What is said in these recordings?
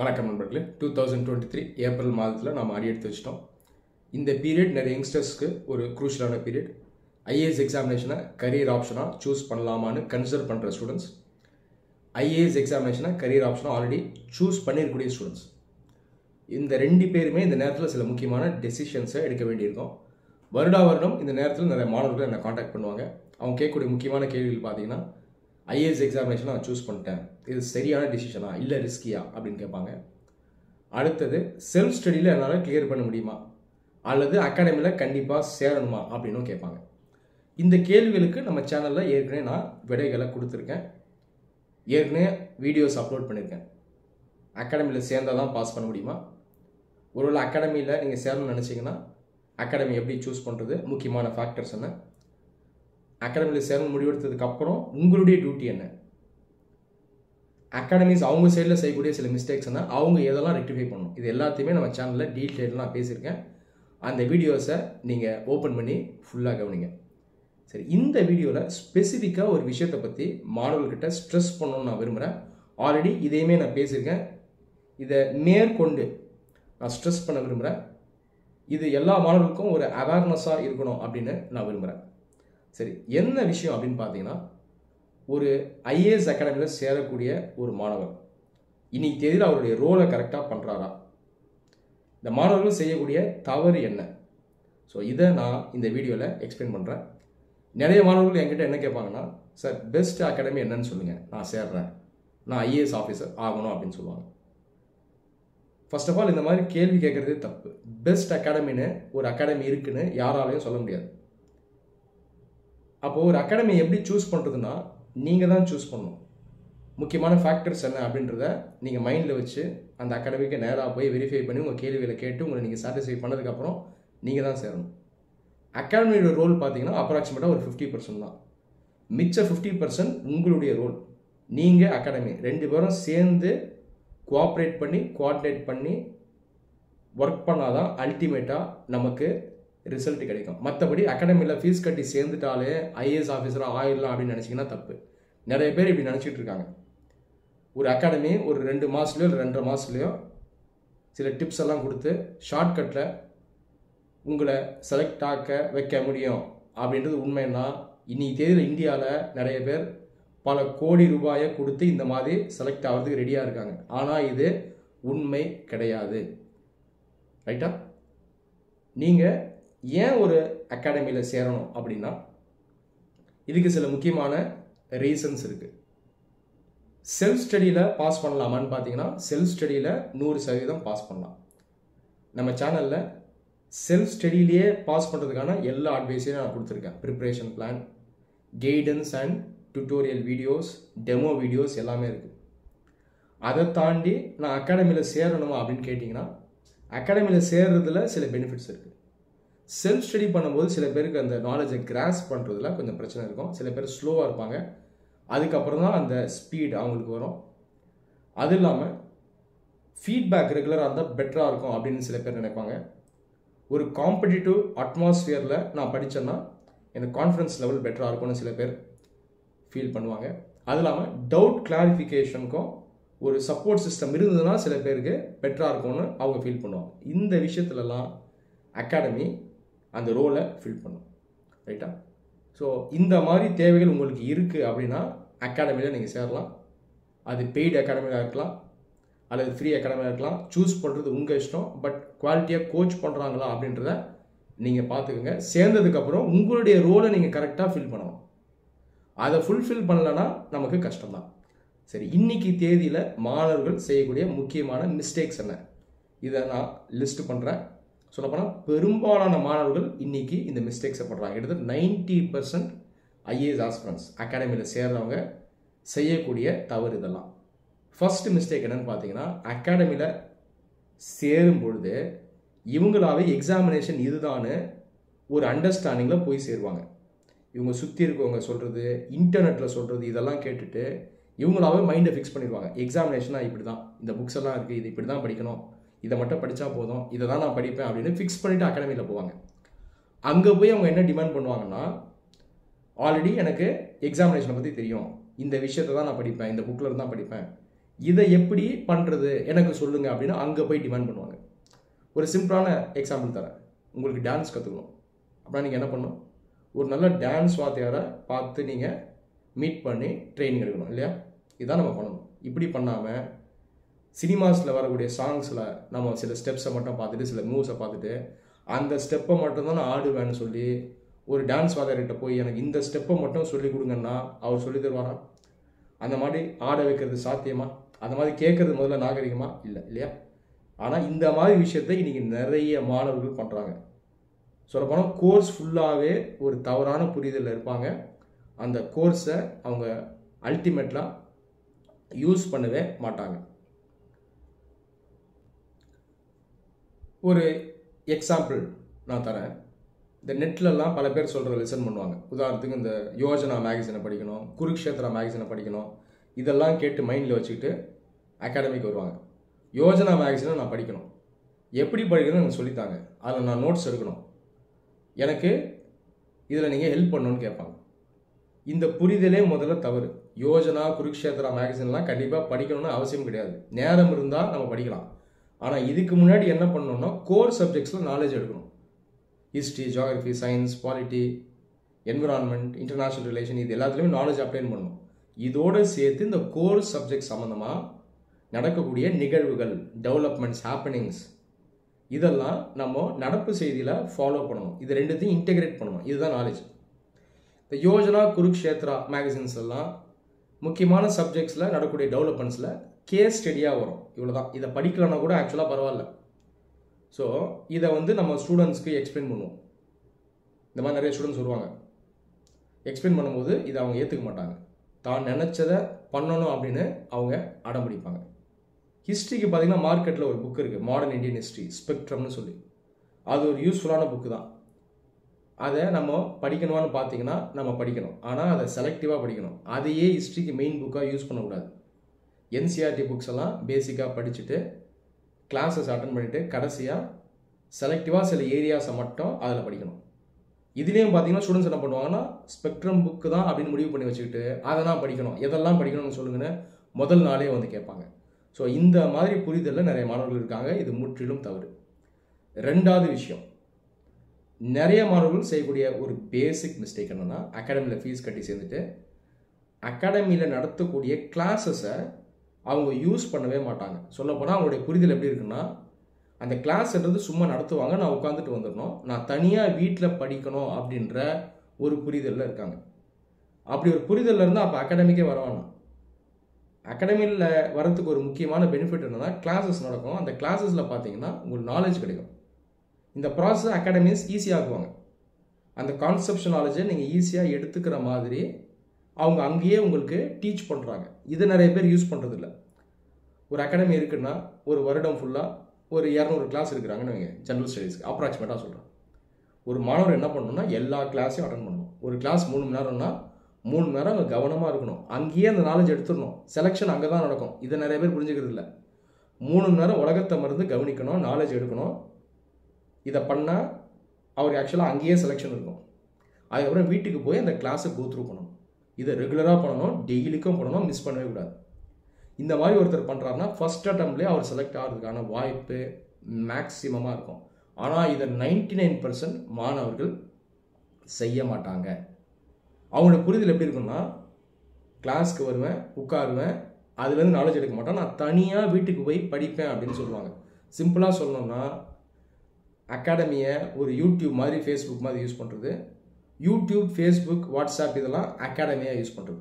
வணக்கம் நண்பர்களே. 2023 ஏப்ரல் மாதத்தில் நாம் அடி எடுத்து வச்சிட்டோம். இந்த பீரியட் நிறைய யங்ஸ்டர்ஸ்க்கு ஒரு குரூஷியலான பீரியட். ஐஏஎஸ் எக்ஸாமினேஷனை கரியர் ஆப்ஷனாக சூஸ் பண்ணலாமான்னு கன்சிடர் பண்ணுற ஸ்டூடெண்ட்ஸ், ஐஏஎஸ் எக்ஸாமினேஷனை கரியர் ஆப்ஷனாக ஆல்ரெடி சூஸ் பண்ணியிருக்கக்கூடிய ஸ்டூடெண்ட்ஸ், இந்த ரெண்டு பேருமே இந்த நேரத்தில் சில முக்கியமான டெசிஷன்ஸை எடுக்க வேண்டியிருக்கும். வருடம் இந்த நேரத்தில் நிறைய மாணவர்கள் என்னை காண்டாக்ட் பண்ணுவாங்க. அவங்க கேட்கக்கூடிய முக்கியமான கேள்விகள் பார்த்தீங்கன்னா, ஐஏஎஸ் எக்ஸாமினேஷன் நான் சூஸ் பண்ணிட்டேன், இது சரியான டிசிஷனா இல்லை ரிஸ்கியா அப்படின்னு கேட்பாங்க. அடுத்தது, செல்ஃப் ஸ்டடியில் என்னால் கிளியர் பண்ண முடியுமா அல்லது அகாடமியில் கண்டிப்பாக சேரணுமா அப்படின்னும் கேட்பாங்க. இந்த கேள்விகளுக்கு நம்ம சேனலில் ஏற்கனவே நான் விடைகளை கொடுத்துருக்கேன், ஏற்கனவே வீடியோஸ் அப்லோட் பண்ணியிருக்கேன். அகாடமியில் சேர்ந்தால் தான் பாஸ் பண்ண முடியுமா, ஒருவேளை அகாடமியில் நீங்கள் சேரணும்னு நினச்சிங்கன்னா அகாடமி எப்படி சூஸ் பண்ணுறது, முக்கியமான ஃபேக்டர்ஸ் என்ன, அகாடமியில் சேரணும் முடிவெடுத்ததுக்கு அப்புறம் உங்களுடைய டியூட்டி என்ன, அகாடமிஸ் அவங்க சைடில் செய்யக்கூடிய சில மிஸ்டேக்ஸ் என்ன, அவங்க எதெல்லாம் ரெக்டிஃபை பண்ணணும், இது எல்லாத்தையுமே நம்ம சேனலில் டீட்டெயிலாக நான் பேசியிருக்கேன். அந்த வீடியோஸை நீங்கள் ஓப்பன் பண்ணி ஃபுல்லாக கவனிங்க. சரி, இந்த வீடியோவில் ஸ்பெசிஃபிக்காக ஒரு விஷயத்தை பற்றி மாணவர்கிட்ட ஸ்ட்ரெஸ் பண்ணணும்னு நான் விரும்புகிறேன். ஆல்ரெடி இதையுமே நான் பேசியிருக்கேன், இதை மேற்கொண்டு நான் ஸ்ட்ரெஸ் பண்ண விரும்புகிறேன். இது எல்லா மாணவர்களுக்கும் ஒரு அவேர்னஸாக இருக்கணும் அப்படின்னு நான் விரும்புகிறேன். சரி, என்ன விஷயம் அப்படின்னு பார்த்தீங்கன்னா, ஒரு ஐஏஎஸ் அகாடமியில் சேரக்கூடிய ஒரு மாணவர் இன்னைக்கு தேதியில் அவருடைய ரோலை கரெக்டாக பண்ணுறாரா, இந்த மாணவர்கள் செய்யக்கூடிய தவறு என்ன, ஸோ இதை நான் இந்த வீடியோவில் எக்ஸ்பிளைன் பண்ணுறேன். நிறைய மாணவர்கள் என்கிட்ட என்ன கேட்பாங்கன்னா, சார் பெஸ்ட் அகாடமி என்னன்னு சொல்லுங்கள், நான் சேர்றேன், நான் ஐஏஎஸ் ஆஃபீஸர் ஆகணும் அப்படின்னு சொல்லுவாங்க. ஃபர்ஸ்ட் ஆஃப் ஆல் இந்த மாதிரி கேள்வி கேட்குறதே தப்பு. பெஸ்ட் அகாடமின்னு ஒரு அகாடமி இருக்குன்னு யாராலையும் சொல்ல முடியாது. அப்போது ஒரு அகாடமி எப்படி சூஸ் பண்ணுறதுன்னா நீங்கள் தான் சூஸ் பண்ணணும். முக்கியமான ஃபேக்டர்ஸ் என்ன அப்படின்றத நீங்கள் மைண்டில் வச்சு அந்த அகாடமிக்கு நேராக போய் வெரிஃபை பண்ணி உங்கள் கேள்விகளை கேட்டு உங்களை நீங்கள் சாட்டிஸ்ஃபை பண்ணதுக்கப்புறம் நீங்கள் தான் சேரணும். அகாடமியோட ரோல் பார்த்தீங்கன்னா அப்ராக்சிமேட்டாக ஒரு 50% தான். மிச்ச 50% உங்களுடைய ரோல். நீங்கள் அகாடமி ரெண்டு பேரும் சேர்ந்து கோஆப்ரேட் பண்ணி கோஆர்டினேட் பண்ணி ஒர்க் பண்ணால் தான் அல்டிமேட்டாக நமக்கு ரிசல்ட் கிடைக்கும். மற்றபடி அகாடமியில் ஃபீஸ் கட்டி சேர்ந்துட்டாலே ஐஏஎஸ் ஆஃபீஸராக ஆயிடலாம் அப்படின்னு நினச்சிங்கன்னா தப்பு. நிறைய பேர் இப்படி நினச்சிட்டு இருக்காங்க. ஒரு அகாடமி ஒரு 2 மாதத்துலையோ இல்லை 2.5 மாதத்துலையோ சில டிப்ஸ் எல்லாம் கொடுத்து ஷார்ட்கட்டில் உங்களை செலக்ட் ஆக்க வைக்க முடியும் அப்படின்றது உண்மைன்னா, இன்னைக்கு தேதியில் இந்தியாவில் நிறைய பேர் பல கோடி ரூபாயை கொடுத்து இந்த மாதிரி செலக்ட் ஆகிறதுக்கு ரெடியாக இருக்காங்க. ஆனால் இது உண்மை கிடையாது. ரைட்டா? நீங்கள் ஏன் ஒரு அகாடமியில் சேரணும் அப்படின்னா, இதுக்கு சில முக்கியமான ரீசன்ஸ் இருக்குது. செல்ஃப் ஸ்டடியில் பாஸ் பண்ணலாமான்னு பார்த்தீங்கன்னா, செல்ஃப் ஸ்டடியில் 100% பாஸ் பண்ணலாம். நம்ம சேனலில் செல்ஃப் ஸ்டடியிலேயே பாஸ் பண்ணுறதுக்கான எல்லா அட்வைஸையும் நான் கொடுத்துருக்கேன். Preparation plan, guidance and tutorial videos, demo videos எல்லாமே இருக்குது. அதை தாண்டி நான் அகாடமியில் சேரணுமா அப்படின்னு கேட்டிங்கன்னா, அகாடமியில் சேர்றதுல சில பெனிஃபிட்ஸ் இருக்குது. செல்ஃப் ஸ்டடி பண்ணும்போது சில பேருக்கு அந்த நாலேஜை கிராஸ் பண்ணுறதுல கொஞ்சம் பிரச்சனை இருக்கும். சில பேர் ஸ்லோவாக இருப்பாங்க, அதுக்கப்புறம் தான் அந்த ஸ்பீட் அவங்களுக்கு வரும். அது இல்லாமல் ஃபீட்பேக் ரெகுலராக இருந்தால் பெட்டராக இருக்கும் அப்படின்னு சில பேர் நினைப்பாங்க. ஒரு காம்படிட்டிவ் அட்மாஸ்ஃபியரில் நான் படித்தேன்னா எனக்கு கான்ஃபிடன்ஸ் லெவல் பெட்டராக இருக்கும்னு சில பேர் ஃபீல் பண்ணுவாங்க. அது இல்லாமல் டவுட் கிளாரிஃபிகேஷனுக்கும் ஒரு சப்போர்ட் சிஸ்டம் இருந்ததுன்னா சில பேருக்கு பெட்டராக இருக்கும்னு அவங்க ஃபீல் பண்ணுவாங்க. இந்த விஷயத்துலலாம் அகாடமி அந்த ரோலை ஃபில் பண்ணும். ரைட்டா? ஸோ இந்த மாதிரி தேவைகள் உங்களுக்கு இருக்குது அப்படின்னா அகாடமியில் நீங்கள் சேரலாம். அது பெய்டு அகாடமியாக இருக்கலாம் அல்லது ஃப்ரீ அகாடமியாக இருக்கலாம். சூஸ் பண்ணுறது உங்கள் இஷ்டம். பட் குவாலிட்டியாக கோச் பண்ணுறாங்களா அப்படின்றத நீங்கள் பார்த்துக்கோங்க. சேர்ந்ததுக்கப்புறம் உங்களுடைய ரோலை நீங்கள் கரெக்டாக ஃபில் பண்ணணும். அதை ஃபுல்ஃபில் பண்ணலைன்னா நமக்கு கஷ்டம்தான். சரி, இன்னைக்கு தேதியில் மாணவர்கள் செய்யக்கூடிய முக்கியமான மிஸ்டேக்ஸ் என்ன, இதை நான் லிஸ்ட் பண்ணுறேன். சொல்லப்போனால் பெரும்பாலான மாணவர்கள் இன்னைக்கு இந்த மிஸ்டேக்ஸை பண்ணுறாங்க. கிட்டத்தட்ட 90% ஐஏஎஸ் ஆஸ்பிரண்ட்ஸ் அகாடமியில் சேர்றவங்க செய்யக்கூடிய தவறு இதெல்லாம். ஃபர்ஸ்ட் மிஸ்டேக் என்னன்னு பார்த்தீங்கன்னா, அகாடமியில் சேரும் பொழுது இவங்களாவே எக்ஸாமினேஷன் இதுதான்னு ஒரு அண்டர்ஸ்டாண்டிங்கில் போய் சேருவாங்க. இவங்க சுற்றி இருக்கவங்க சொல்கிறது, இன்டர்நெட்டில் சொல்கிறது, இதெல்லாம் கேட்டுட்டு இவங்களாவே மைண்டை ஃபிக்ஸ் பண்ணிடுவாங்க. எக்ஸாமினேஷனாக இப்படி தான், இந்த புக்ஸ் எல்லாம் இருக்குது, இது இப்படி தான் படிக்கணும், இதை மட்டும் படித்தா போதும், இதை தான் நான் படிப்பேன் அப்படின்னு ஃபிக்ஸ் பண்ணிவிட்டு அகாடமியில் போவாங்க. அங்கே போய் அவங்க என்ன டிமாண்ட் பண்ணுவாங்கன்னா, ஆல்ரெடி எனக்கு எக்ஸாமினேஷனை பற்றி தெரியும், இந்த விஷயத்தை தான் நான் படிப்பேன், இந்த புக்கில் இருந்து தான் படிப்பேன், இதை எப்படி பண்ணுறது எனக்கு சொல்லுங்கள் அப்படின்னு அங்கே போய் டிமாண்ட் பண்ணுவாங்க. ஒரு சிம்பிளான எக்ஸாம்பிள் தரேன். உங்களுக்கு டான்ஸ் கற்றுக்கணும் அப்படின்னா நீங்கள் என்ன பண்ணணும்? ஒரு நல்ல டான்ஸ் வாத்தியாரை பார்த்து நீங்கள் மீட் பண்ணி ட்ரைனிங் எடுக்கணும் இல்லையா? இதான் நம்ம பண்ணணும். இப்படி பண்ணாமல் சினிமாஸில் வரக்கூடிய சாங்ஸில் நம்ம சில ஸ்டெப்ஸை மட்டும் பார்த்துட்டு சில மூவ்ஸை பார்த்துட்டு அந்த ஸ்டெப்பை மட்டும்தான் நான் ஆடுவேன்னு சொல்லி ஒரு டான்ஸ் வாத்தியார்கிட்ட போய் எனக்கு இந்த ஸ்டெப்பை மட்டும் சொல்லி கொடுங்கன்னா அவர் சொல்லி தருவாரா? அந்த மாதிரி ஆட வைக்கிறது சாத்தியமா? அந்த மாதிரி கேட்கறது முதல்ல நாகரிகமா? இல்லை இல்லையா? ஆனால் இந்த மாதிரி விஷயத்தை இன்றைக்கி நிறைய மாணவர்கள் பண்ணுறாங்க. சொல்லப்போனால் கோர்ஸ் ஃபுல்லாகவே ஒரு தவறான புரிதலில் இருப்பாங்க. அந்த கோர்ஸை அவங்க அல்டிமேட்லாம் யூஸ் பண்ணவே மாட்டாங்க. ஒரு எக்ஸாம்பிள் நான் தரேன். இந்த நெட்லலாம் பல பேர் சொல்கிற லிசன் பண்ணுவாங்க. உதாரணத்துக்கு இந்த யோஜனா மேகசினை படிக்கணும், குருக்ஷேத்ரா மேகசினை படிக்கணும், இதெல்லாம் கேட்டு மைண்டில் வச்சுக்கிட்டு அகாடமிக்கு வருவாங்க. யோஜனா மேகசினை நான் படிக்கணும், எப்படி படிக்கணும்னு எனக்கு சொல்லித்தாங்க, அதில் நான் நோட்ஸ் எடுக்கணும், எனக்கு இதில் நீங்கள் ஹெல்ப் பண்ணணும்னு கேட்பாங்க. இந்த புரிதலே முதல்ல தவறு. யோஜனா குருக்ஷேத்ரா மேகசின்லாம் கண்டிப்பாக படிக்கணும்னு அவசியம் கிடையாது. நேரம் இருந்தால் நம்ம படிக்கலாம். ஆனால் இதுக்கு முன்னாடி என்ன பண்ணணும்னா கோர் சப்ஜெக்ட்ஸில் நாலேஜ் எடுக்கணும். History, geography, science, polity, environment, international relation, இது எல்லாத்துலேயுமே நாலேஜ் அப்ளை பண்ணணும். இதோடு சேர்த்து இந்த கோர் சப்ஜெக்ட் சம்மந்தமாக நடக்கக்கூடிய நிகழ்வுகள், டெவலப்மெண்ட்ஸ், ஹேப்பனிங்ஸ், இதெல்லாம் நம்ம நடப்பு செய்தியில் ஃபாலோ பண்ணணும். இது ரெண்டுத்தையும் இன்டெகிரேட் பண்ணணும். இதுதான் நாலேஜ். இந்த யோஜனா குருக்ஷேத்ரா மேகசின்ஸ் எல்லாம் முக்கியமான சப்ஜெக்ட்ஸில் நடக்கக்கூடிய டெவலப்மெண்ட்ஸில் கேஸ் ஸ்டடியாக வரும். இவ்வளோதான். இதை படிக்கலன்னா கூட ஆக்சுவலாக பரவாயில்ல. ஸோ இதை நம்ம ஸ்டூடெண்ட்ஸ்க்கு எக்ஸ்பிளைன் பண்ணுவோம். இந்த மாதிரி நிறைய ஸ்டூடெண்ட்ஸ் வருவாங்க. எக்ஸ்பிளைன் பண்ணும்போது இதை அவங்க ஏற்றுக்க மாட்டாங்க. தான் நினச்சதை பண்ணணும் அப்படின்னு அவங்க அடம் பிடிப்பாங்க. ஹிஸ்ட்ரிக்கு பார்த்தீங்கன்னா மார்க்கெட்டில் ஒரு புக் இருக்குது, மாடர்ன் இந்தியன் ஹிஸ்ட்ரி, ஸ்பெக்ட்ரம்னு சொல்லி. அது ஒரு யூஸ்ஃபுல்லான புக்கு தான். அதை நம்ம படிக்கணுமான்னு பார்த்தீங்கன்னா நம்ம படிக்கணும். ஆனால் அதை செலக்டிவாக படிக்கணும். அதையே ஹிஸ்ட்ரிக்கு மெயின் புக்காக யூஸ் பண்ணக்கூடாது. என்சிஆர்டி புக்ஸ் எல்லாம் பேசிக்காக படிச்சுட்டு கிளாஸஸ் அட்டன் பண்ணிவிட்டு கடைசியாக செலக்டிவாக சில ஏரியாஸை மட்டும் அதில் படிக்கணும். இதுலேயும் பார்த்தீங்கன்னா ஸ்டூடெண்ட்ஸ் என்ன பண்ணுவாங்கன்னா ஸ்பெக்ட்ரம் புக்கு தான் அப்படின்னு முடிவு பண்ணி வச்சுக்கிட்டு அதை தான் படிக்கணும், எதெல்லாம் படிக்கணும்னு சொல்லுங்கன்னு முதல் நாளே கேட்பாங்க. ஸோ இந்த மாதிரி புரிதலில் நிறைய மாணவர்கள் இருக்காங்க. இது முற்றிலும் தவறு. ரெண்டாவது விஷயம், நிறைய மாணவர்கள் செய்யக்கூடிய ஒரு பேசிக் மிஸ்டேக் என்னென்னா அகாடமியில் ஃபீஸ் கட்டி சேர்ந்துட்டு அகாடமியில் நடத்தக்கூடிய கிளாஸஸை அவங்க யூஸ் பண்ணவே மாட்டாங்க. சொல்லப்போனால் அவங்களுடைய புரிதல் எப்படி இருக்குன்னா, அந்த கிளாஸ்ன்றது சும்மா நடத்துவாங்க, நான் உட்காந்துட்டு வந்துடணும், நான் தனியாக வீட்டில் படிக்கணும் அப்படின்ற ஒரு புரிதலில் இருக்காங்க. அப்படி ஒரு புரிதலில் இருந்தால் அப்போ அகாடமிக்கே வரவானா? அகாடமியில் வரத்துக்கு ஒரு முக்கியமான பெனிஃபிட் என்னென்னா கிளாஸஸ் நடக்கும். அந்த கிளாஸஸில் பார்த்தீங்கன்னா உங்களுக்கு நாலேஜ் கிடைக்கும். இந்த ப்ராசஸ் அகாடமிஸ் ஈஸியாகுவாங்க. அந்த கான்செப்ஷன் நாலேஜை நீங்கள் ஈஸியாக எடுத்துக்கிற மாதிரி அவங்க அங்கேயே உங்களுக்கு டீச் பண்ணுறாங்க. இதை நிறைய பேர் யூஸ் பண்ணுறதில்ல. ஒரு அகாடமி இருக்குன்னா ஒரு வருடம் ஃபுல்லாக ஒரு 200 கிளாஸ் இருக்கிறாங்கன்னு வைங்க, ஜென்ரல் ஸ்டடீஸ்க்கு அப்ராக்சிமேட்டாக சொல்கிறேன். ஒரு மாணவர் என்ன பண்ணணும்னா எல்லா கிளாஸையும் அட்டன் பண்ணணும். ஒரு கிளாஸ் 3 மணி நேரம்னா 3 மணி நேரம் அங்கே கவனமாக இருக்கணும். அங்கேயே அந்த நாலேஜ் எடுத்துடணும். செலெக்ஷன் அங்கே தான் நடக்கும். இதை நிறைய பேர் புரிஞ்சுக்கிறது இல்லை. 3 மணி நேரம் உலகத்தை மருந்து கவனிக்கணும், நாலேஜ் எடுக்கணும். இதை பண்ணால் அவருக்கு ஆக்சுவலாக அங்கேயே செலெக்ஷன் இருக்கும். அதுக்கப்புறம் வீட்டுக்கு போய் அந்த கிளாஸை கோ த்ரூ பண்ணணும். இதை ரெகுலராக பண்ணணும், டெய்லிக்கும் பண்ணணும், மிஸ் பண்ணவே கூடாது. இந்த மாதிரி ஒருத்தர் பண்ணுறாருன்னா ஃபர்ஸ்ட் அட்டம்ப்ட்லேயே அவர் செலக்ட் ஆகிறதுக்கான வாய்ப்பு மேக்ஸிமமாக இருக்கும். ஆனால் இதை 99% மாணவர்கள் செய்ய மாட்டாங்க. அவங்களோட புரிதல் எப்படி இருக்குன்னா, கிளாஸ்க்கு வருவேன், உட்காருவேன், அதுலேருந்து நாலேஜ் எடுக்க மாட்டேன், நான் தனியாக வீட்டுக்கு போய் படிப்பேன் அப்படின்னு சொல்லுவாங்க. சிம்பிளாக சொல்லணும்னா அகாடமியை ஒரு யூடியூப் மாதிரி, ஃபேஸ்புக் மாதிரி யூஸ் பண்ணுறது. யூடியூப், ஃபேஸ்புக், வாட்ஸ்அப் இதெல்லாம் அகாடமியாக யூஸ் பண்ணுறது.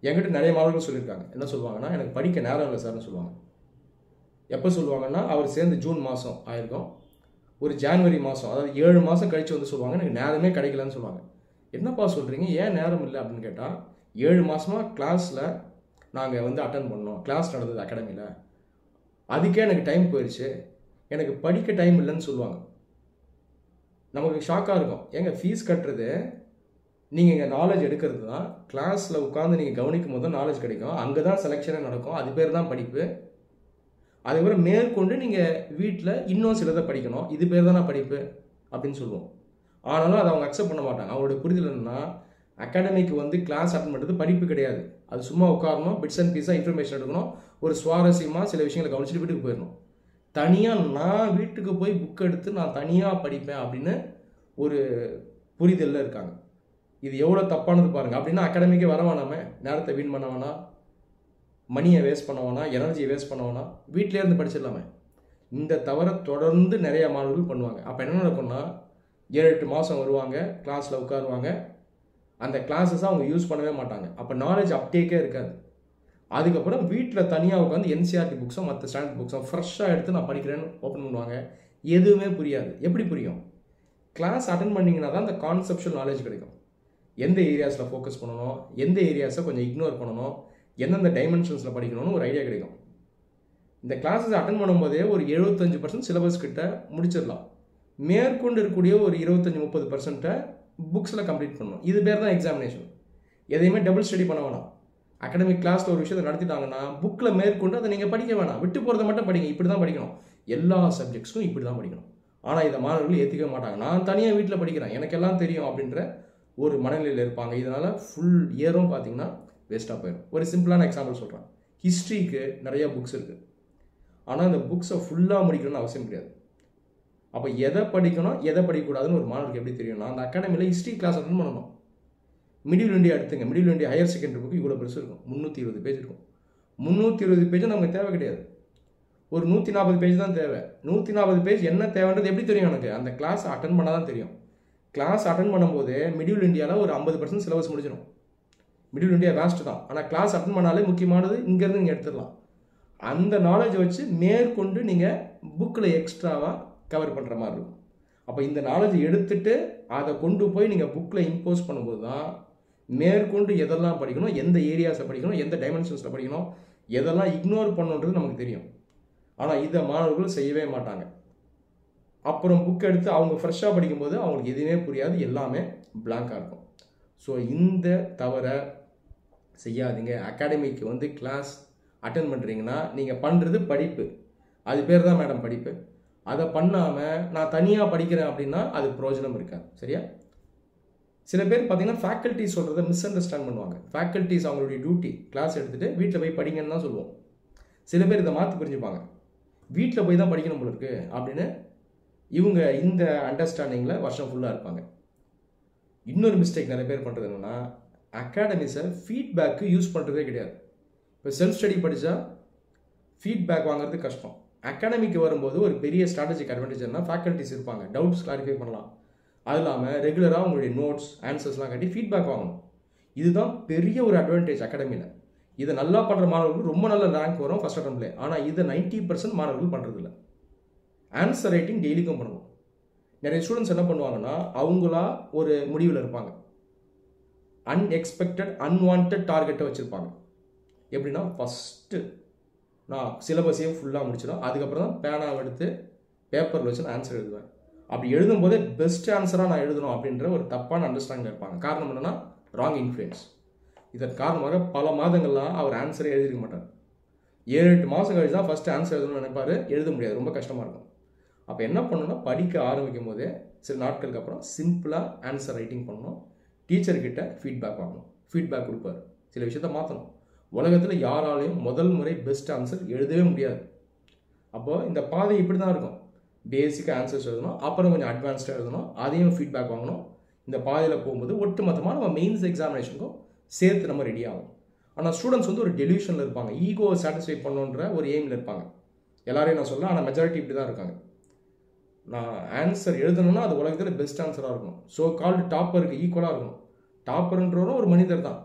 என்கிட்ட நிறைய மாணவர்கள் சொல்லியிருக்காங்க. என்ன சொல்லுவாங்கன்னா, எனக்கு படிக்க நேரம் இல்லை சார்னு சொல்லுவாங்க. எப்போ சொல்லுவாங்கன்னா, அவர் சேர்ந்து ஜூன் மாதம் ஆயிருக்கும், ஒரு ஜான்வரி மாதம், அதாவது 7 மாதம் கழித்து சொல்லுவாங்க எனக்கு நேரமே கிடைக்கலன்னு சொல்லுவாங்க. என்னப்பா சொல்கிறீங்க, ஏன் நேரம் இல்லை அப்படின்னு கேட்டால், 7 மாதமாக கிளாஸில் நாங்கள் அட்டன் பண்ணோம், கிளாஸ் நடந்தது அகாடமியில், அதுக்கே எனக்கு டைம் போயிடுச்சு, எனக்கு படிக்க டைம் இல்லைன்னு சொல்லுவாங்க. நமக்கு ஷாக்காக இருக்கும். ஏங்க ஃபீஸ் கட்டுறது நீங்கள் இங்கே நாலேஜ் எடுக்கிறது தான். கிளாஸில் உட்காந்து நீங்கள் கவனிக்கும் போது தான் நாலேஜ் கிடைக்கும். அங்கே தான் செலெக்ஷனே நடக்கும். அது பேர் தான் படிப்பு. அதுக்கப்புறம் மேற்கொண்டு நீங்கள் வீட்டில் இன்னும் சிலதை படிக்கணும், இது பேர் தானே படிப்பு அப்படின்னு சொல்லுவோம். ஆனாலும் அதை அவங்க அக்செப்ட் பண்ண மாட்டாங்க. அவங்களோட புரிதல் என்னன்னா, அகாடமிக்கு கிளாஸ் அட்டன் பண்ணுறது படிப்பு கிடையாது. அது சும்மா உட்காரணும், பிட்ஸ் அண்ட் பீஸாக இன்ஃபர்மேஷன் எடுக்கணும், ஒரு சுவாரஸ்யமாக சில விஷயங்களை கவனிச்சுட்டு வீட்டுக்கு போயிடணும். தனியாக நான் வீட்டுக்கு போய் புக் எடுத்து நான் தனியாக படிப்பேன் அப்படின்னு ஒரு புரிதலில் இருக்காங்க. இது எவ்வளோ தப்பானது பாருங்கள். அப்படின்னா அகாடமிக்கே வர வேணாமே, நேரத்தை வீண் பண்ண வேணாம், மணியை வேஸ்ட் பண்ண வேணாம், எனர்ஜியை வேஸ்ட் பண்ண வேணாம், வீட்டிலே இருந்து படிச்சிடலாமே. இந்த தவிர தொடர்ந்து நிறைய மாணவர்கள் பண்ணுவாங்க. அப்போ என்ன நடக்கும்னா 7-8 மாதம் வருவாங்க, கிளாஸில் உட்காருவாங்க, அந்த கிளாஸஸை அவங்க யூஸ் பண்ணவே மாட்டாங்க. அப்போ நாலேஜ் அப்டேக்கே இருக்காது. அதுக்கப்புறம் வீட்டில் தனியாக உட்காந்து என்சிஆர்டி புக்ஸோ மற்ற ஸ்டாண்டர்ட் புக்ஸோ ஃப்ரெஷ்ஷாக எடுத்து நான் படிக்கிறேன்னு ஓப்பன் பண்ணுவாங்க. எதுவுமே புரியாது. எப்படி புரியும்? கிளாஸ் அட்டன் பண்ணிங்கன்னா தான் அந்த கான்செப்ஷுவல் நாலேஜ் கிடைக்கும். எந்த ஏரியாஸில் ஃபோக்கஸ் பண்ணணும், எந்த ஏரியாஸை கொஞ்சம் இக்னோர் பண்ணணும், எந்தெந்த டைமென்ஷன்ஸில் படிக்கணும்னு ஒரு ஐடியா கிடைக்கும். இந்த கிளாஸஸ் அட்டன் பண்ணும்போதே ஒரு 75% சிலபஸ் கிட்ட முடிச்சிடலாம். மேற்கொண்டு இருக்கக்கூடிய ஒரு 25-30% புக்ஸில் கம்ப்ளீட் பண்ணணும். இது பேர் தான் எக்ஸாமினேஷன். எதையுமே டபுள் ஸ்டடி பண்ண வேணாம். அகாடமிக் கிளாஸில் ஒரு விஷயத்தை நடத்திட்டாங்கன்னா புக்கில் மேற்கொண்டு அதை நீங்கள் படிக்க வேணாம், விட்டு போகிறத மட்டும் படிங்க. இப்படி தான் படிக்கணும், எல்லா சப்ஜெக்ட்ஸ்க்கும் இப்படி தான் படிக்கணும். ஆனால் இதை மாணவர்கள் ஏற்றுக்கவே மாட்டாங்க. நான் தனியாக வீட்டில் படிக்கிறேன், எனக்கு எல்லாம் தெரியும் அப்படின்ற ஒரு மனநிலையில் இருப்பாங்க. இதனால் ஃபுல் இயரும் பார்த்தீங்கன்னா வேஸ்ட்டாக போயிடும். ஒரு சிம்பிளான எக்ஸாம்பிள் சொல்கிறேன். ஹிஸ்ட்ரிக்கு நிறைய புக்ஸ் இருக்குது, ஆனால் அந்த புக்ஸை ஃபுல்லாக முடிக்கணும்னு அவசியம் கிடையாது. அப்போ எதை படிக்கணும் எதை படிக்கக்கூடாதுன்னு ஒரு மாணவருக்கு எப்படி தெரியும்னா, அந்த அகாடமியில் ஹிஸ்ட்ரி கிளாஸ் அட்டன் பண்ணணும். மிடில் இந்தியா எடுத்துங்க. Middle India higher secondary book இவ்வளோ பெருசு இருக்கும், 320 பேஜ் இருக்கும். 320 பேஜ் நமக்கு தேவை கிடையாது, ஒரு 140 பேஜ் தான் தேவை. 140 பேஜ் என்ன தேவைன்றது எப்படி தெரியும் எனக்கு? அந்த கிளாஸ் அட்டன் பண்ணால் தான் தெரியும். கிளாஸ் அட்டன் பண்ணும்போது மிடில் இந்தியாவில் ஒரு 50% சிலபஸ் முடிச்சிடும். மிடில் இந்தியா வேஸ்ட் தான், ஆனால் கிளாஸ் அட்டன் பண்ணாலே முக்கியமானது இங்கேருந்து நீங்கள் எடுத்துடலாம். அந்த நாலேஜை வச்சு மேற்கொண்டு நீங்கள் புக்கில் எக்ஸ்ட்ராவாக கவர் பண்ணுற மாதிரி இருக்கும். அப்போ இந்த நாலேஜை எடுத்துட்டு அதை கொண்டு போய் நீங்கள் புக்கில் இம்போஸ் பண்ணும்போது தான் மேற்கொண்டு எதெல்லாம் படிக்கணும், எந்த ஏரியாஸை படிக்கணும், எந்த டைமென்ஷன்ஸில் படிக்கணும், எதெல்லாம் இக்னோர் பண்ணணுன்றது நமக்கு தெரியும். ஆனால் இதை மாணவர்கள் செய்யவே மாட்டாங்க. அப்புறம் புக் எடுத்து அவங்க ஃப்ரெஷ்ஷாக படிக்கும்போது அவங்களுக்கு எதுவுமே புரியாது, எல்லாமே பிளாங்காக இருக்கும். ஸோ இந்த தவிர செய்யாதீங்க. அகாடமிக்கு கிளாஸ் அட்டன் பண்ணுறீங்கன்னா நீங்கள் பண்ணுறது படிப்பு, அது பேர் தான் மேடம் படிப்பு. அதை பண்ணாமல் நான் தனியாக படிக்கிறேன் அப்படின்னா அது பிரயோஜனம் இருக்காது. சரியா? சில பேர் பார்த்தீங்கன்னா ஃபேக்கல்ட்டிஸ் சொல்கிறத மிஸ் அண்டர்ஸ்டாண்ட் பண்ணுவாங்க. ஃபேக்கல்ட்டிஸ் அவங்களுடைய டியூட்டி கிளாஸ் எடுத்துகிட்டு வீட்டில் போய் படிங்கன்னு தான் சொல்லுவோம். சில பேர் இதை மாற்றி புரிஞ்சுப்பாங்க, வீட்டில் போய் தான் படிக்கணும் போல இருக்கு அப்படின்னு. இவங்க இந்த அண்டர்ஸ்டாண்டிங்கில் வருஷம் ஃபுல்லாக இருப்பாங்க. இன்னொரு மிஸ்டேக் நிறைய பேர் பண்ணுறது என்னென்னா, அகாடமிஸை ஃபீட்பேக்கு யூஸ் பண்ணுறதே கிடையாது. இப்போ செல்ஃப் ஸ்டடி படித்தா ஃபீட்பேக் வாங்குறது கஷ்டம். அகாடமிக்கு வரும்போது ஒரு பெரிய ஸ்ட்ராட்டஜிக் அட்வான்டேஜ்னா ஃபேக்கல்ட்டிஸ் இருப்பாங்க, டவுட்ஸ் கிளாரிஃபை பண்ணலாம். அது இல்லாமல் ரெகுலராக உங்களுடைய நோட்ஸ் ஆன்சர்ஸ்லாம் கட்டி ஃபீட்பேக் வாங்கணும். இதுதான் பெரிய ஒரு அட்வான்டேஜ் அகாடமியில். இதை நல்லா பண்ணுற மாணவர்கள் ரொம்ப நல்ல ரேங்க் வரும் ஃபர்ஸ்ட் அட்டம்ப்ட்ல. ஆனால் இதை 90% மாணவர்கள் பண்ணுறதில்ல. ஆன்சர் ரைட்டிங் டெய்லிக்கும் பண்ணணும். நிறைய ஸ்டூடெண்ட்ஸ் என்ன பண்ணுவாங்கன்னா, அவங்களா ஒரு முடிவில் இருப்பாங்க, அன்எக்ஸ்பெக்டட் அன்வான்ட் டார்கெட்டை வச்சுருப்பாங்க. எப்படின்னா, ஃபஸ்ட்டு நான் சிலபஸையும் ஃபுல்லாக முடிச்சிடும், அதுக்கப்புறம் தான் பேனாவை எடுத்து பேப்பரில் வச்சு நான் ஆன்சர் எழுதுவேன். அப்படி எழுதும் போதே பெஸ்ட் ஆன்சராக நான் எழுதணும் அப்படின்ற ஒரு தப்பான அண்டர்ஸ்டாண்டில் இருப்பாங்க. காரணம் என்னென்னா ராங் இன்ஃப்ளூயன்ஸ். இதன் காரணமாக பல மாதங்கள்லாம் அவர் ஆன்சரை எழுதிருக்க மாட்டார். 7-8 மாதம் கழிச்சு தான் ஃபஸ்ட்டு ஆன்சர் எழுதணும்னு நினைப்பார், எழுத முடியாது, ரொம்ப கஷ்டமாக இருக்கும். அப்போ என்ன பண்ணணும்னா, படிக்க ஆரம்பிக்கும் போதே சில நாட்களுக்கு அப்புறம் சிம்பிளாக ஆன்சர் ரைட்டிங் பண்ணணும். டீச்சர்கிட்ட ஃபீட்பேக் வாங்கணும், ஃபீட்பேக் கொடுப்பார், சில விஷயத்த மாற்றணும். உலகத்தில் யாராலையும் முதல் முறை பெஸ்ட் ஆன்சர் எழுதவே முடியாது. அப்போது இந்த பாதை இப்படி தான் இருக்கும். பேசிக்காக ஆன்சர்ஸ் எழுதணும், அப்புறம் கொஞ்சம் அட்வான்ஸ்டாக எழுதணும், அதையும் ஃபீட்பேக் வாங்கணும். இந்த பாதையில் போகும்போது ஒட்டுமொத்தமாக நம்ம மெயின்ஸ் எக்ஸாமினேஷனுக்கும் சேர்த்து நம்ம ரெடி ஆகும். ஆனால் ஸ்டூடெண்ட்ஸ் ஒரு டெலியூஷனில் இருப்பாங்க, ஈகோ சாட்டிஸ்ஃபை பண்ணணுன்ற ஒரு எய்மில் இருப்பாங்க. எல்லாரையும் நான் சொல்ல, ஆனால் மெஜாரிட்டி இப்படி தான் இருக்காங்க. நான் ஆன்சர் எழுதணும்னா அது உலகத்தில் பெஸ்ட் ஆன்சராக இருக்கணும், ஸோ கால்டு டாப்பருக்கு ஈக்குவலாக இருக்கணும். டாப்பர்ன்றவரும் ஒரு மனிதர் தான்.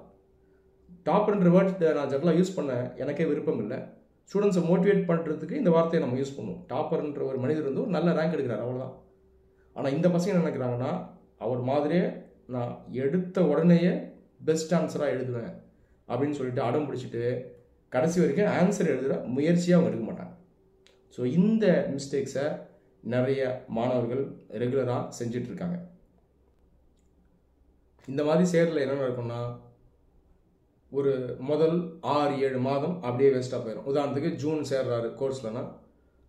டாப்பர்ன்ற வேர்ட் நான் ஜெனரலாக யூஸ் பண்ண எனக்கே விருப்பம் இல்லை. ஸ்டூடெண்ட்ஸை மோட்டிவேட் பண்ணுறதுக்கு இந்த வார்த்தையை நம்ம யூஸ் பண்ணுவோம். டாப்பர்ன்ற ஒரு மனிதர் ஒரு நல்ல ரேங்க் எடுக்கிறார், அவ்வளோதான். ஆனால் இந்த பசங்க என்ன நினைக்கிறாங்கன்னா, அவர் மாதிரியே நான் எடுத்த உடனேயே பெஸ்ட் ஆன்சராக எழுதுவேன் அப்படின்னு சொல்லிட்டு அடம் பிடிச்சிட்டு கடைசி வரைக்கும் ஆன்சர் எழுதுகிற முயற்சியாக அவங்க எடுக்க மாட்டாங்க. ஸோ இந்த மிஸ்டேக்ஸை நிறைய மாணவர்கள் ரெகுலராக செஞ்சிட்ருக்காங்க. இந்த மாதிரி சேர்ல என்ன நடக்கும்னா, ஒரு முதல் 6-7 மாதம் அப்படியே வேஸ்ட்டாக போயிடும். உதாரணத்துக்கு ஜூன் சேர்றாரு கோர்ஸ்லனா,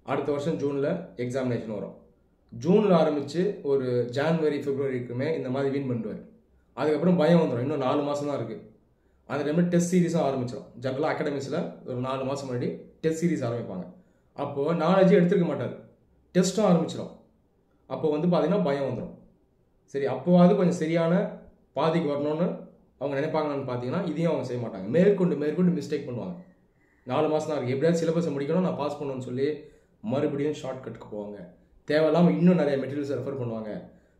அடுத்த வருஷம் ஜூனில் எக்ஸாமினேஷன் வரும். ஜூனில் ஆரம்பித்து ஒரு ஜான்வரி பிப்ரவரிக்குமே இந்த மாதிரி வின் பண்ணுவார். அதுக்கப்புறம் பயம் வந்துடும், இன்னும் 4 மாதம் தான் இருக்குது. அந்த டைமில் டெஸ்ட் சீரீஸும் ஆரம்பிச்சிடும். ஜென்ரலாக அகாடமிஸில் ஒரு 4 மாதம் முன்னாடி டெஸ்ட் சீரீஸ் ஆரம்பிப்பாங்க. அப்போது நாலேஜே எடுத்துருக்க மாட்டார், டெஸ்ட்டும் ஆரம்பிச்சிடும். அப்போ வந்து பார்த்தீங்கன்னா பயம் வந்துடும். சரி, அப்போவாது கொஞ்சம் சரியான பாதிக்கு வரணும்னு அவங்க நினைப்பாங்கன்னு பார்த்தீங்கன்னா இதையும் அவங்க செய்ய மாட்டாங்க. மேற்கொண்டு மிஸ்டேக் பண்ணுவாங்க. 4 மாதம் தான் இருக்குது, எப்படியாவது சிலபஸை முடிக்கணும், நான் பாஸ் பண்ணணும்னு சொல்லி மறுபடியும் ஷார்ட்கட்டுக்கு போவாங்க. தேவையில்லாமல் இன்னும் நிறைய மெட்டீரியல்ஸை ரெஃபர் பண்ணுவாங்க.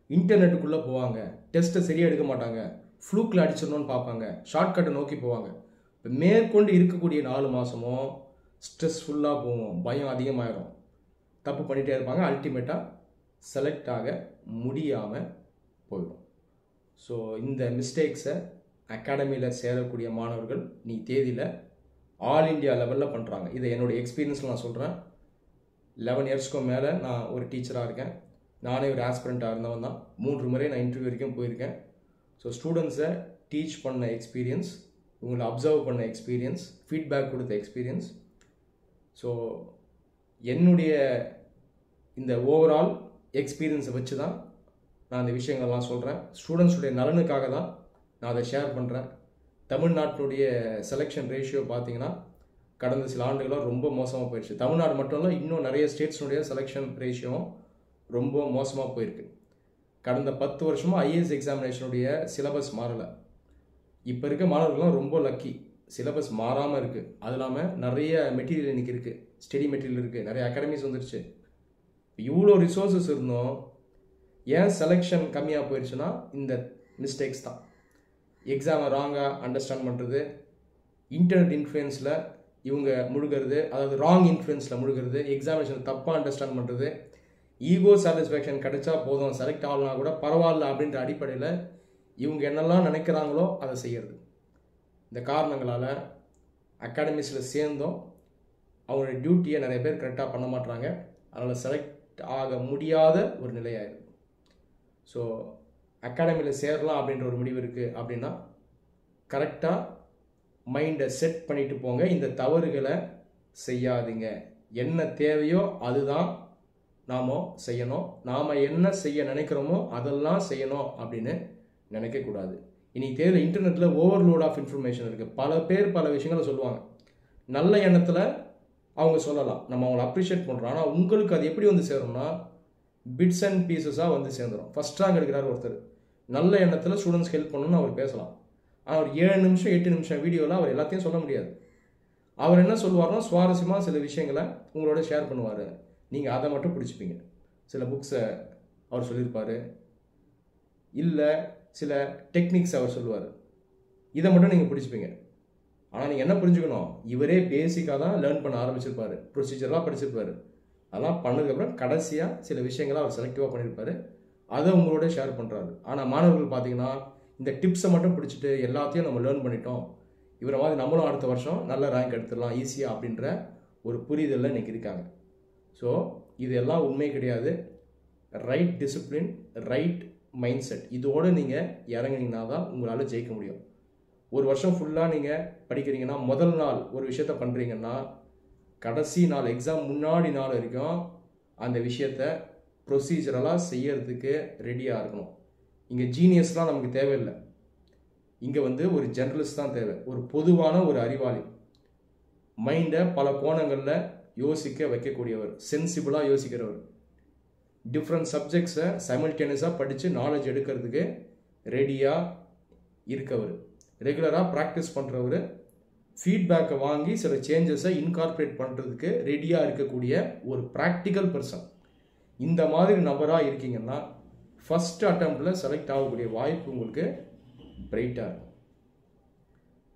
இன்டர்நெட்டுக்குள்ளே போவாங்க, டெஸ்ட்டை சரியாக எடுக்க மாட்டாங்க, ஃப்ளூக்கில் அடிச்சிடணும்னு பார்ப்பாங்க, ஷார்ட்கட்டை நோக்கி போவாங்க. இப்போ மேற்கொண்டு இருக்கக்கூடிய 4 மாதமும் ஸ்ட்ரெஸ்ஃபுல்லாக போகும், பயம் அதிகமாகிடும், தப்பு பண்ணிகிட்டே இருப்பாங்க, அல்டிமேட்டாக செலக்ட் ஆக முடியாமல் போயிடும். ஸோ இந்த மிஸ்டேக்ஸை அகாடமியில் சேரக்கூடிய மாணவர்கள் நீ தேதியில் ஆல் இண்டியா லெவலில் பண்ணுறாங்க. இதை என்னுடைய எக்ஸ்பீரியன்ஸில் நான் சொல்கிறேன். 11 இயர்ஸ்க்கும் மேலே நான் ஒரு டீச்சராக இருக்கேன். நானே ஒரு ஆஸ்பிரண்ட்டாக இருந்தவன் தான். 3 முறை நான் இன்டர்வியூ வரைக்கும் போயிருக்கேன். ஸோ ஸ்டூடெண்ட்ஸை டீச் பண்ண எக்ஸ்பீரியன்ஸ், இவங்களை அப்சர்வ் பண்ண எக்ஸ்பீரியன்ஸ், ஃபீட்பேக் கொடுத்த எக்ஸ்பீரியன்ஸ். ஸோ என்னுடைய இந்த ஓவரால் எக்ஸ்பீரியன்ஸை வச்சு தான் நான் இந்த விஷயங்கள்லாம் சொல்கிறேன். ஸ்டூடெண்ட்ஸுடைய நலனுக்காக தான் நான் அதை ஷேர் பண்ணுறேன். தமிழ்நாட்டினுடைய செலெக்ஷன் ரேஷியோ பார்த்தீங்கன்னா கடந்த சில ஆண்டுகளாக ரொம்ப மோசமாக போயிடுச்சு. தமிழ்நாடு மட்டும் இல்லை, இன்னும் நிறைய ஸ்டேட்ஸுடைய செலெக்ஷன் ரேஷியோவும் ரொம்ப மோசமாக போயிருக்கு. கடந்த 10 வருஷமாக ஐஏஎஸ் எக்ஸாமினேஷனுடைய சிலபஸ் மாறலை. இப்போ இருக்க மாணவர்கள்லாம் ரொம்ப லக்கி, சிலபஸ் மாறாமல் இருக்குது. அது இல்லாமல் நிறைய மெட்டீரியல் இன்றைக்கி இருக்குது, ஸ்டடி மெட்டீரியல் இருக்குது, நிறைய அகாடமிஸ் வந்துருச்சு. இவ்வளோ ரிசோர்ஸஸ் இருந்தோம், ஏன் செலெக்ஷன் கம்மியாக போயிடுச்சுன்னா இந்த மிஸ்டேக்ஸ் தான். எக்ஸாமை ராங்காக அண்டர்ஸ்டாண்ட் பண்ணுறது, இன்டர்நெட் இன்ஃப்ளூயன்ஸில் இவங்க முழுகிறது, அதாவது ராங் இன்ஃப்ளூயன்ஸில் முழுகிறது, எக்ஸாமினேஷன் தப்பாக அண்டர்ஸ்டாண்ட் பண்ணுறது, ஈகோ சாட்டிஸ்ஃபேக்ஷன் கிடைச்சா போதும், செலக்ட் ஆகலாம் கூட பரவாயில்ல அப்படின்ற அடிப்படையில் இவங்க என்னெல்லாம் நினைக்கிறாங்களோ அதை செய்கிறது. இந்த காரணங்களால் அகாடமிஸில் சேர்ந்தோம் அவங்களுடைய டியூட்டியை நிறைய பேர் கரெக்டாக பண்ண மாட்டாங்க. அதனால் செலக்ட் ஆக முடியாத ஒரு நிலையாயிருது. ஸோ அகாடமியில் சேரலாம் அப்படின்ற ஒரு முடிவு இருக்குது அப்படின்னா கரெக்டாக மைண்டை செட் பண்ணிட்டு போங்க. இந்த தவறுகளை செய்யாதீங்க. என்ன தேவையோ அதுதான் நாம் செய்யணும். நாம் என்ன செய்ய நினைக்கிறோமோ அதெல்லாம் செய்யணும் அப்படின்னு நினைக்கக்கூடாது. இன்னைக்கு தேவை இன்டர்நெட்டில் ஓவர்லோட் ஆஃப் இன்ஃபர்மேஷன் இருக்குது. பல பேர் பல விஷயங்களை சொல்லுவாங்க. நல்ல எண்ணத்தில் அவங்க சொல்லலாம், நம்ம அவங்கள அப்ரிஷியேட் பண்ணுறோம். ஆனால் உங்களுக்கு அது எப்படி வந்து சேரும்னா பிட்ஸ் அண்ட் பீசஸாக வந்து சேர்ந்துடும். ஃபஸ்ட் ரேங்க் எடுக்கிறார் ஒருத்தர், நல்ல எண்ணத்தில் ஸ்டூடெண்ட்ஸ் ஹெல்ப் பண்ணணும்னு அவர் பேசலாம். ஆனால் ஒரு 7 நிமிஷம் 8 நிமிஷம் வீடியோவில் அவர் எல்லாத்தையும் சொல்ல முடியாது. அவர் என்ன சொல்லுவார்னா சுவாரஸ்யமாக சில விஷயங்களை உங்களோட ஷேர் பண்ணுவார். நீங்கள் அதை மட்டும் பிடிச்சிப்பீங்க. சில புக்ஸை அவர் சொல்லியிருப்பார், இல்லை சில டெக்னிக்ஸ் அவர் சொல்லுவார், இதை மட்டும் நீங்கள் பிடிச்சிப்பீங்க. ஆனால் நீங்கள் என்ன புரிஞ்சுக்கணும், இவரே பேசிக்காக தான் லேர்ன் பண்ண ஆரம்பிச்சிருப்பார், ப்ரொசீஜர்லாம் படிச்சிருப்பார். அதெல்லாம் பண்ணதுக்கப்புறம் கடைசியாக சில விஷயங்களை அவர் செலக்டிவாக பண்ணியிருப்பார், அதை உங்களோட ஷேர் பண்ணுறாரு. ஆனால் மாணவர்கள் பார்த்தீங்கன்னா இந்த டிப்ஸை மட்டும் பிடிச்சிட்டு எல்லாத்தையும் நம்ம லேர்ன் பண்ணிட்டோம், இவரை மாதிரி நம்மளும் அடுத்த வருஷம் நல்ல ரேங்க் எடுத்துடலாம் ஈஸியாக அப்படின்ற ஒரு புரிதலில் இன்றைக்கி இருக்காங்க. ஸோ இதெல்லாம் உண்மை கிடையாது. Right discipline, right mind set, இதோடு நீங்கள் இறங்கினீங்கன்னா தான் உங்களால் ஜெயிக்க முடியும். ஒரு வருஷம் ஃபுல்லாக நீங்கள் படிக்கிறீங்கன்னா முதல் நாள் ஒரு விஷயத்த பண்ணுறீங்கன்னா கடைசி நாள் எக்ஸாம் முன்னாடி நாள் வரைக்கும் அந்த விஷயத்தை ப்ரொசீஜரெல்லாம் செய்யறதுக்கு ரெடியாக இருக்கணும். இங்கே ஜீனியஸ்லாம் நமக்கு தேவையில்லை. இங்கே வந்து ஒரு ஜெர்னலிஸ்ட் தான் தேவை, ஒரு பொதுவான ஒரு அறிவாளி, மைண்டை பல கோணங்களில் யோசிக்க வைக்கக்கூடியவர், சென்சிபிளாக யோசிக்கிறவர், டிஃப்ரெண்ட் சப்ஜெக்ட்ஸை சைமல்டேனியஸாக படித்து நாலேஜ் எடுக்கிறதுக்கு ரெடியாக இருக்கவர், ரெகுலராக ப்ராக்டிஸ் பண்ணுறவர், ஃபீட்பேக்கை வாங்கி சில சேஞ்சஸை இன்கார்பரேட் பண்ணுறதுக்கு ரெடியாக இருக்கக்கூடிய ஒரு ப்ராக்டிக்கல் பர்சன். இந்த மாதிரி நபராக இருக்கீங்கன்னா ஃபஸ்ட் அட்டெம்ப்டில் செலக்ட் ஆகக்கூடிய வாய்ப்பு உங்களுக்கு பிரைட்டாக இருக்கும்.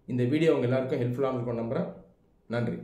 இந்த வீடியோ உங்கள் எல்லாருக்கும் ஹெல்ப்ஃபுல்லாக இருக்கும் நம்புகிறேன். நன்றி.